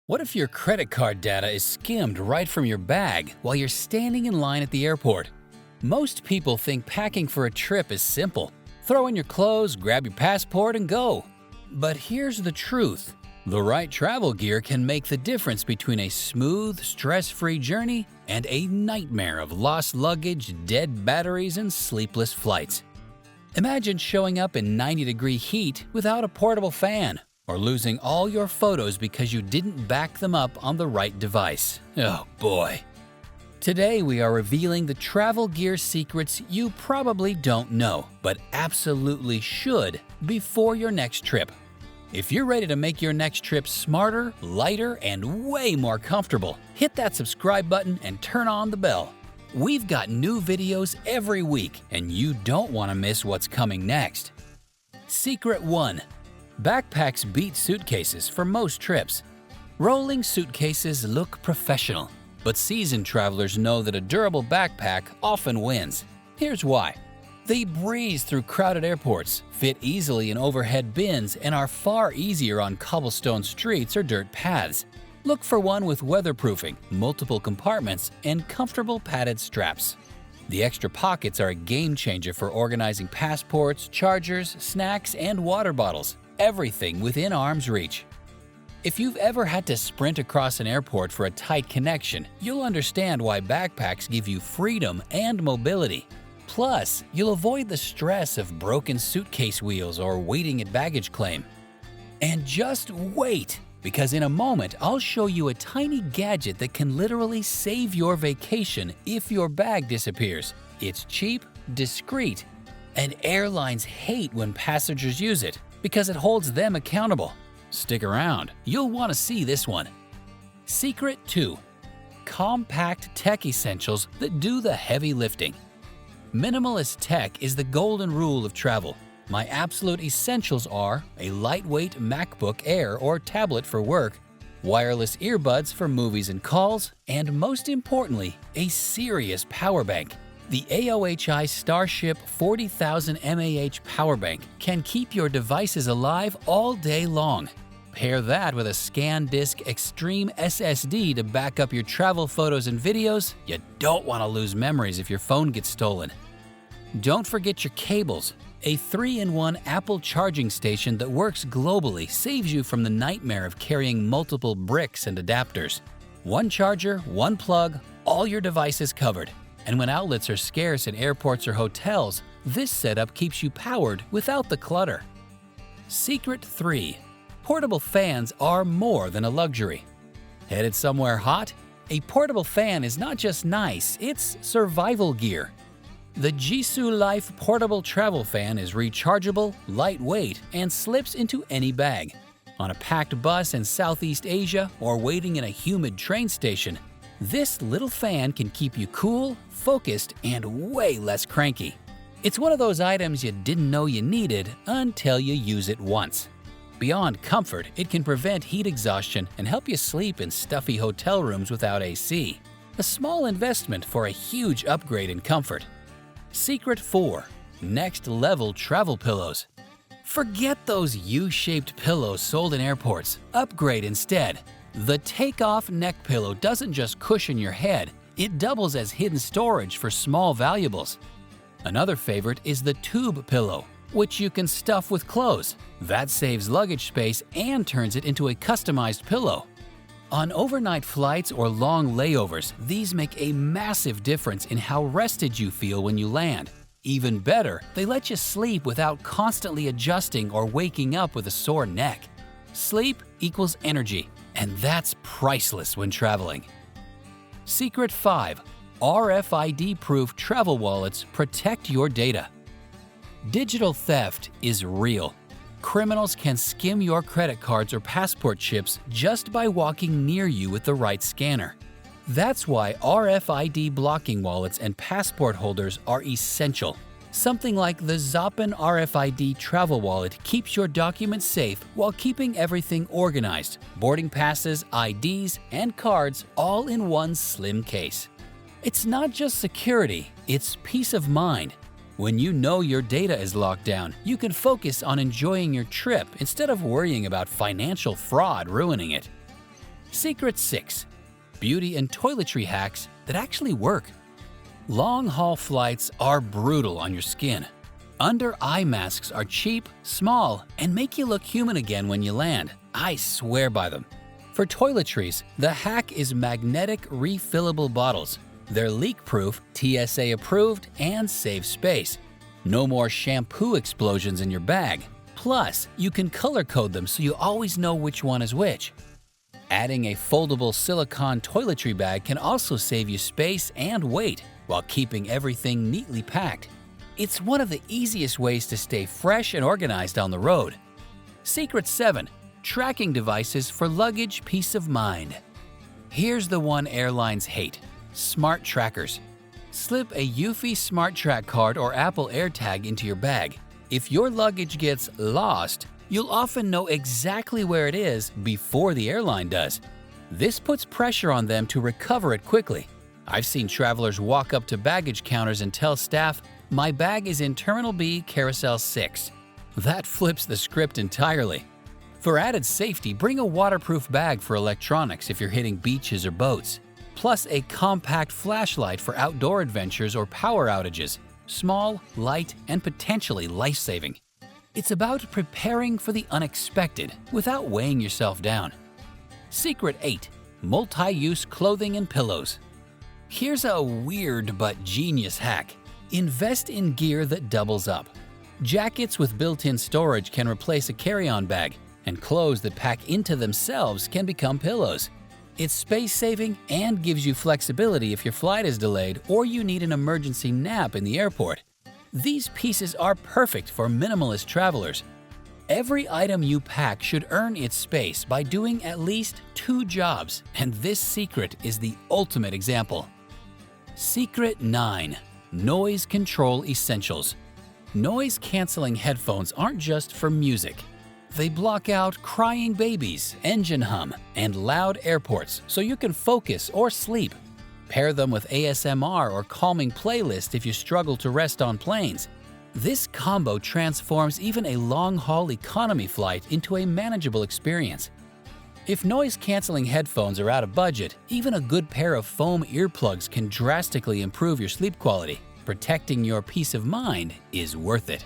What if your credit card data is skimmed right from your bag while you're standing in line at the airport? Most people think packing for a trip is simple. Throw in your clothes, grab your passport, and go. But here's the truth. The right travel gear can make the difference between a smooth, stress-free journey and a nightmare of lost luggage, dead batteries, and sleepless flights. Imagine showing up in 90-degree heat without a portable fan, or losing all your photos because you didn't back them up on the right device. Oh boy. Today we are revealing the travel gear secrets you probably don't know, but absolutely should before your next trip. If you're ready to make your next trip smarter, lighter, and way more comfortable, hit that subscribe button and turn on the bell. We've got new videos every week, and you don't want to miss what's coming next. Secret 1. Backpacks beat suitcases for most trips. Rolling suitcases look professional, but seasoned travelers know that a durable backpack often wins. Here's why. They breeze through crowded airports, fit easily in overhead bins, and are far easier on cobblestone streets or dirt paths. Look for one with weatherproofing, multiple compartments, and comfortable padded straps. The extra pockets are a game changer for organizing passports, chargers, snacks, and water bottles. Everything within arm's reach. If you've ever had to sprint across an airport for a tight connection, you'll understand why backpacks give you freedom and mobility. Plus, you'll avoid the stress of broken suitcase wheels or waiting at baggage claim. And just wait, because in a moment I'll show you a tiny gadget that can literally save your vacation if your bag disappears. It's cheap, discreet, and airlines hate when passengers use it because it holds them accountable. Stick around, you'll want to see this one. Secret 2. Compact tech essentials that do the heavy lifting. Minimalist tech is the golden rule of travel. My absolute essentials are a lightweight MacBook Air or tablet for work, wireless earbuds for movies and calls, and most importantly, a serious power bank. The AOHI Starship 40,000 mAh power bank can keep your devices alive all day long. Pair that with a ScanDisk Extreme SSD to back up your travel photos and videos. You don't want to lose memories if your phone gets stolen. Don't forget your cables. A 3-in-1 Apple charging station that works globally saves you from the nightmare of carrying multiple bricks and adapters. One charger, one plug, all your devices covered. And when outlets are scarce in airports or hotels, this setup keeps you powered without the clutter. Secret 3. Portable fans are more than a luxury. Headed somewhere hot? A portable fan is not just nice, it's survival gear. The Jisoo Life portable travel fan is rechargeable, lightweight, and slips into any bag. On a packed bus in Southeast Asia or waiting in a humid train station, this little fan can keep you cool, focused, and way less cranky. It's one of those items you didn't know you needed until you use it once. Beyond comfort, it can prevent heat exhaustion and help you sleep in stuffy hotel rooms without AC. A small investment for a huge upgrade in comfort. Secret 4. Next level travel pillows. Forget those U-shaped pillows sold in airports. Upgrade instead. The Takeoff neck pillow doesn't just cushion your head, it doubles as hidden storage for small valuables. Another favorite is the tube pillow, which you can stuff with clothes. That saves luggage space and turns it into a customized pillow. On overnight flights or long layovers, these make a massive difference in how rested you feel when you land. Even better, they let you sleep without constantly adjusting or waking up with a sore neck. Sleep equals energy, and that's priceless when traveling. Secret 5. RFID-Proof travel wallets protect your data. Digital theft is real. Criminals can skim your credit cards or passport chips just by walking near you with the right scanner. That's why RFID blocking wallets and passport holders are essential. Something like the Zoppen RFID travel wallet keeps your documents safe while keeping everything organized. Boarding passes, IDs, and cards all in one slim case. It's not just security, it's peace of mind. When you know your data is locked down, you can focus on enjoying your trip instead of worrying about financial fraud ruining it. Secret 6. Beauty and toiletry hacks that actually work. Long-haul flights are brutal on your skin. Under-eye masks are cheap, small, and make you look human again when you land. I swear by them. For toiletries, the hack is magnetic refillable bottles. They're leak-proof, TSA-approved, and save space. No more shampoo explosions in your bag. Plus, you can color code them so you always know which one is which. Adding a foldable silicone toiletry bag can also save you space and weight while keeping everything neatly packed. It's one of the easiest ways to stay fresh and organized on the road. Secret 7. Tracking devices for luggage peace of mind. Here's the one airlines hate: smart trackers. Slip a Eufy Smart Track card or Apple AirTag into your bag. If your luggage gets lost, you'll often know exactly where it is before the airline does. This puts pressure on them to recover it quickly. I've seen travelers walk up to baggage counters and tell staff, "My bag is in Terminal B, Carousel 6. That flips the script entirely. For added safety, bring a waterproof bag for electronics if you're hitting beaches or boats, plus a compact flashlight for outdoor adventures or power outages. Small, light, and potentially life-saving. It's about preparing for the unexpected without weighing yourself down. Secret 8. Multi-use clothing and pillows. Here's a weird but genius hack. Invest in gear that doubles up. Jackets with built-in storage can replace a carry-on bag, and clothes that pack into themselves can become pillows. It's space-saving and gives you flexibility if your flight is delayed or you need an emergency nap in the airport. These pieces are perfect for minimalist travelers. Every item you pack should earn its space by doing at least 2 jobs, and this secret is the ultimate example. Secret 9. Noise control essentials. Noise-canceling headphones aren't just for music. They block out crying babies, engine hum, and loud airports so you can focus or sleep. Pair them with ASMR or calming playlist if you struggle to rest on planes. This combo transforms even a long-haul economy flight into a manageable experience. If noise-canceling headphones are out of budget, even a good pair of foam earplugs can drastically improve your sleep quality. Protecting your peace of mind is worth it.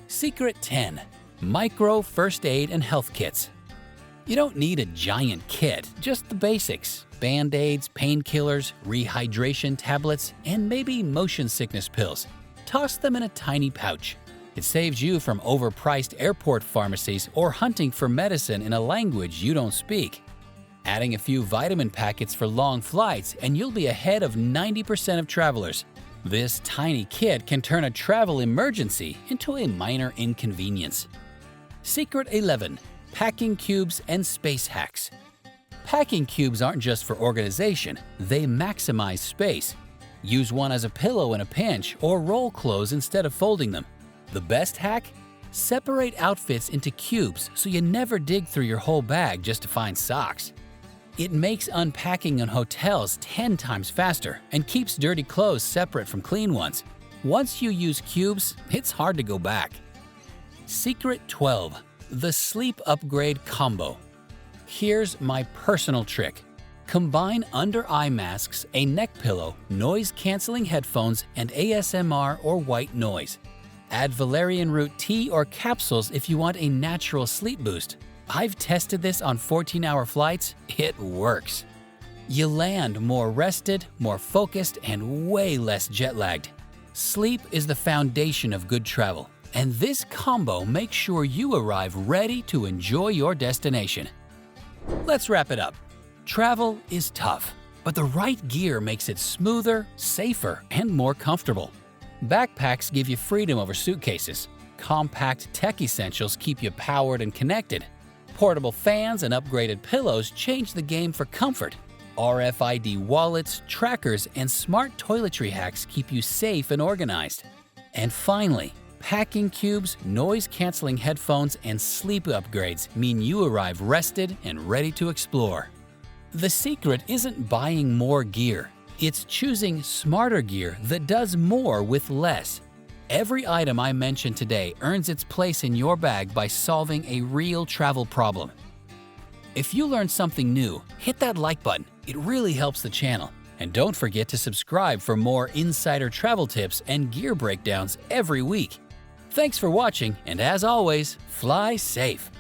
Secret 10. Micro first aid and health kits. You don't need a giant kit, just the basics: Band-Aids, painkillers, rehydration tablets, and maybe motion sickness pills. Toss them in a tiny pouch. It saves you from overpriced airport pharmacies or hunting for medicine in a language you don't speak. Adding a few vitamin packets for long flights and you'll be ahead of 90% of travelers. This tiny kit can turn a travel emergency into a minor inconvenience. Secret 11. Packing cubes and space hacks. Packing cubes aren't just for organization, they maximize space. Use one as a pillow in a pinch or roll clothes instead of folding them. The best hack? Separate outfits into cubes so you never dig through your whole bag just to find socks. It makes unpacking in hotels 10 times faster and keeps dirty clothes separate from clean ones. Once you use cubes, it's hard to go back. Secret 12. The Sleep Upgrade Combo. Here's my personal trick. Combine under-eye masks, a neck pillow, noise-canceling headphones, and ASMR or white noise. Add valerian root tea or capsules if you want a natural sleep boost. I've tested this on 14-hour flights. It works. You land more rested, more focused, and way less jet-lagged. Sleep is the foundation of good travel, and this combo makes sure you arrive ready to enjoy your destination. Let's wrap it up. Travel is tough, but the right gear makes it smoother, safer, and more comfortable. Backpacks give you freedom over suitcases. Compact tech essentials keep you powered and connected. Portable fans and upgraded pillows change the game for comfort. RFID wallets, trackers, and smart toiletry hacks keep you safe and organized. And finally, packing cubes, noise-canceling headphones, and sleep upgrades mean you arrive rested and ready to explore. The secret isn't buying more gear. It's choosing smarter gear that does more with less. Every item I mentioned today earns its place in your bag by solving a real travel problem. If you learned something new, hit that like button. It really helps the channel. And don't forget to subscribe for more insider travel tips and gear breakdowns every week. Thanks for watching, and as always, fly safe.